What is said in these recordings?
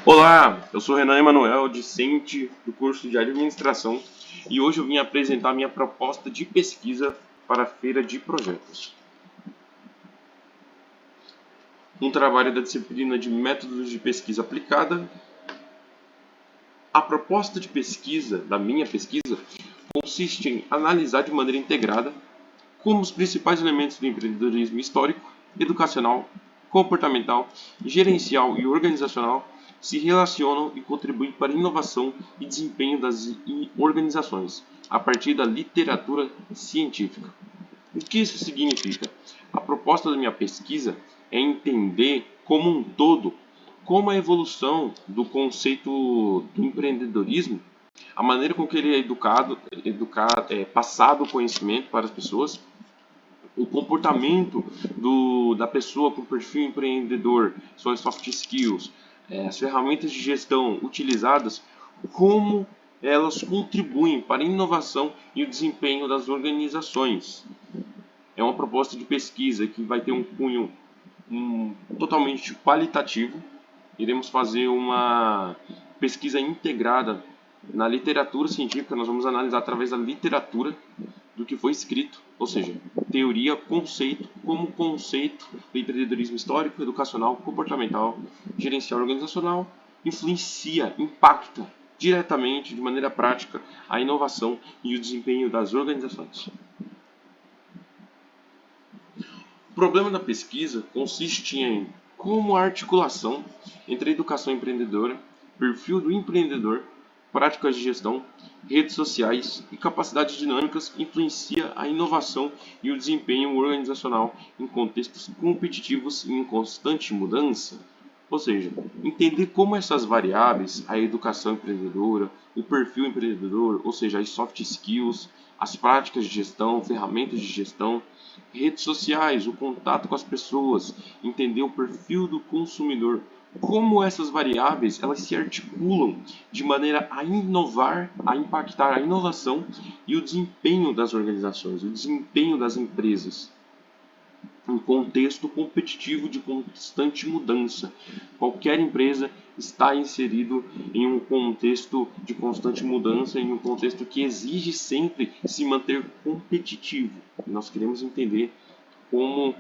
Olá, eu sou Renan Emanuel, discente do curso de Administração, e hoje eu vim apresentar minha proposta de pesquisa para a Feira de Projetos. Um trabalho da disciplina de Métodos de Pesquisa Aplicada. A proposta de pesquisa, da minha pesquisa, consiste em analisar de maneira integrada como os principais elementos do empreendedorismo histórico, educacional, comportamental, gerencial e organizacional se relacionam e contribuem para a inovação e desempenho das organizações, a partir da literatura científica. O que isso significa? A proposta da minha pesquisa é entender como um todo como a evolução do conceito do empreendedorismo, a maneira com que ele é passado o conhecimento para as pessoas, o comportamento da pessoa com perfil empreendedor, suas soft skills, as ferramentas de gestão utilizadas, como elas contribuem para a inovação e o desempenho das organizações. É uma proposta de pesquisa que vai ter um cunho totalmente qualitativo. Iremos fazer uma pesquisa integrada na literatura científica. Nós vamos analisar através da literatura do que foi escrito, ou seja, teoria, conceito, como conceito do empreendedorismo histórico, educacional, comportamental, gerencial, organizacional, influencia, impacta diretamente, de maneira prática, a inovação e o desempenho das organizações. O problema da pesquisa consiste em como a articulação entre a educação empreendedora, perfil do empreendedor, práticas de gestão, redes sociais e capacidades dinâmicas influencia a inovação e o desempenho organizacional em contextos competitivos e em constante mudança. Ou seja, entender como essas variáveis, a educação empreendedora, o perfil empreendedor, ou seja, as soft skills, as práticas de gestão, ferramentas de gestão, redes sociais, o contato com as pessoas, entender o perfil do consumidor, como essas variáveis elas se articulam de maneira a inovar, a impactar a inovação e o desempenho das organizações, o desempenho das empresas. Um contexto competitivo de constante mudança. Qualquer empresa está inserido em um contexto de constante mudança, em um contexto que exige sempre se manter competitivo. Nós queremos entender como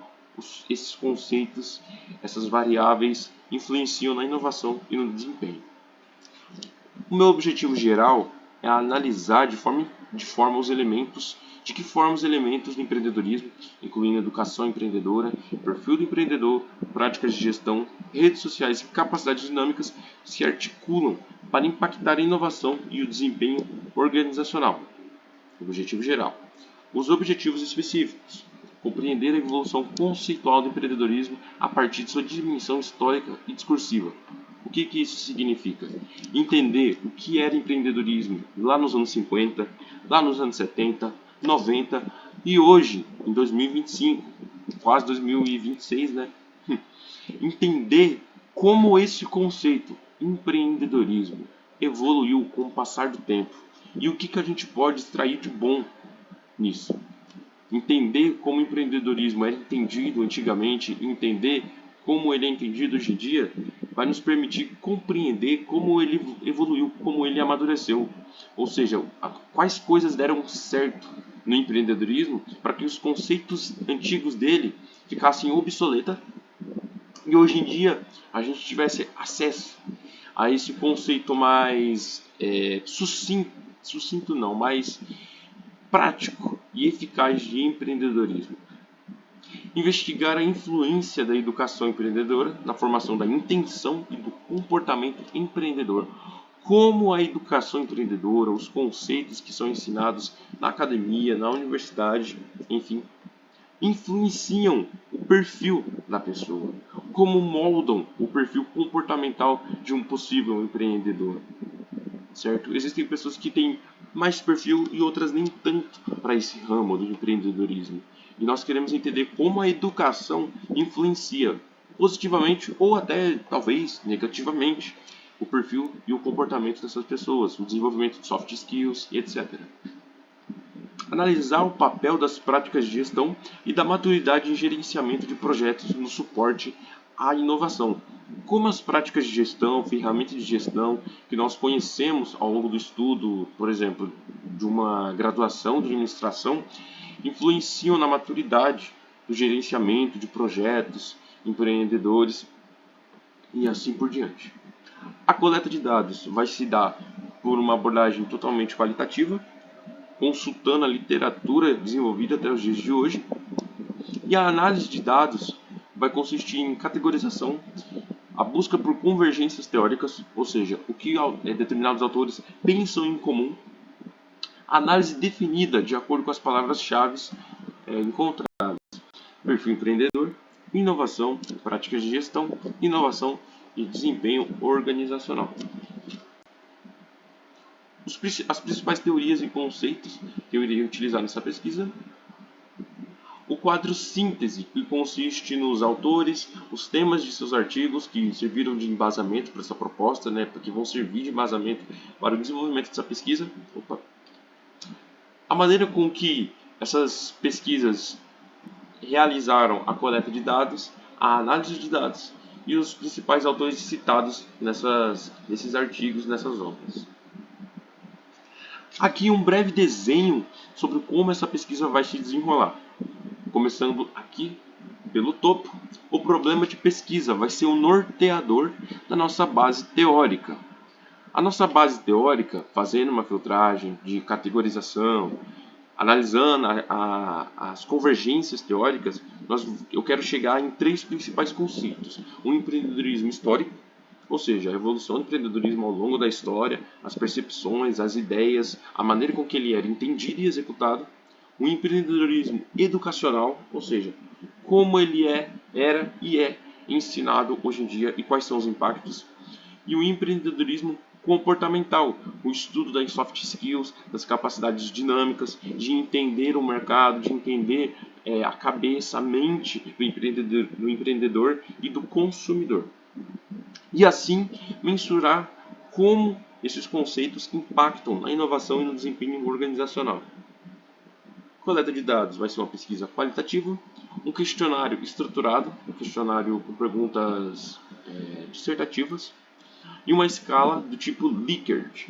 esses conceitos, essas variáveis influenciam na inovação e no desempenho. O meu objetivo geral é analisar de que forma os elementos do empreendedorismo, incluindo educação empreendedora, perfil do empreendedor, práticas de gestão, redes sociais e capacidades dinâmicas se articulam para impactar a inovação e o desempenho organizacional. Objetivo geral. Os objetivos específicos. Compreender a evolução conceitual do empreendedorismo a partir de sua dimensão histórica e discursiva. O que isso significa? Entender o que era empreendedorismo lá nos anos 50, lá nos anos 70, 90 e hoje, em 2025, quase 2026, né? Entender como esse conceito, empreendedorismo, evoluiu com o passar do tempo e o que a gente pode extrair de bom nisso. Entender como o empreendedorismo era entendido antigamente, entender como ele é entendido hoje em dia, vai nos permitir compreender como ele evoluiu, como ele amadureceu. Ou seja, quais coisas deram certo no empreendedorismo para que os conceitos antigos dele ficassem obsoletos e hoje em dia a gente tivesse acesso a esse conceito mais sucinto não, mais prático e eficaz de empreendedorismo. Investigar a influência da educação empreendedora na formação da intenção e do comportamento empreendedor. Como a educação empreendedora, os conceitos que são ensinados na academia, na universidade, enfim, influenciam o perfil da pessoa. Como moldam o perfil comportamental de um possível empreendedor. Certo? Existem pessoas que têm mais perfil e outras nem tanto para esse ramo do empreendedorismo. E nós queremos entender como a educação influencia positivamente ou até talvez negativamente o perfil e o comportamento dessas pessoas, o desenvolvimento de soft skills e etc. Analisar o papel das práticas de gestão e da maturidade em gerenciamento de projetos no suporte a inovação. Como as práticas de gestão, ferramentas de gestão que nós conhecemos ao longo do estudo, por exemplo, de uma graduação de administração, influenciam na maturidade do gerenciamento de projetos, empreendedores e assim por diante. A coleta de dados vai se dar por uma abordagem totalmente qualitativa, consultando a literatura desenvolvida até os dias de hoje, e a análise de dados vai consistir em categorização, a busca por convergências teóricas, ou seja, o que determinados autores pensam em comum, análise definida de acordo com as palavras-chave encontradas, perfil empreendedor, inovação, práticas de gestão, inovação e desempenho organizacional. As principais teorias e conceitos que eu irei utilizar nessa pesquisa: o quadro síntese, que consiste nos autores, os temas de seus artigos que serviram de embasamento para essa proposta, que vão servir de embasamento para o desenvolvimento dessa pesquisa. A maneira com que essas pesquisas realizaram a coleta de dados, a análise de dados e os principais autores citados nesses artigos, nessas obras. Aqui um breve desenho sobre como essa pesquisa vai se desenrolar. Começando aqui pelo topo, o problema de pesquisa vai ser o norteador da nossa base teórica. A nossa base teórica, fazendo uma filtragem de categorização, analisando as convergências teóricas, eu quero chegar em 3 principais conceitos. O empreendedorismo histórico, ou seja, a evolução do empreendedorismo ao longo da história, as percepções, as ideias, a maneira com que ele era entendido e executado. O empreendedorismo educacional, ou seja, como ele era e é ensinado hoje em dia e quais são os impactos. E o empreendedorismo comportamental, o estudo das soft skills, das capacidades dinâmicas, de entender o mercado, de entender a cabeça, a mente do empreendedor e do consumidor. E assim mensurar como esses conceitos impactam na inovação e no desempenho organizacional. Coleta de dados vai ser uma pesquisa qualitativa, um questionário estruturado, um questionário com perguntas dissertativas, e uma escala do tipo Likert,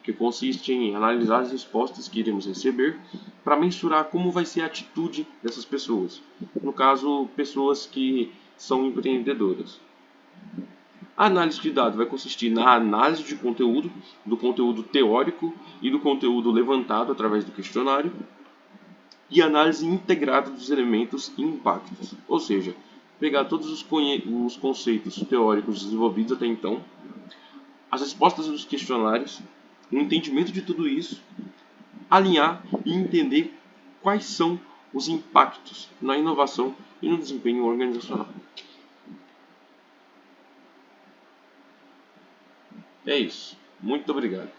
que consiste em analisar as respostas que iremos receber para mensurar como vai ser a atitude dessas pessoas. No caso, pessoas que são empreendedoras. A análise de dados vai consistir na análise de conteúdo, do conteúdo teórico e do conteúdo levantado através do questionário, e análise integrada dos elementos e impactos, ou seja, pegar todos os conceitos teóricos desenvolvidos até então, as respostas dos questionários, o entendimento de tudo isso, alinhar e entender quais são os impactos na inovação e no desempenho organizacional. É isso. Muito obrigado.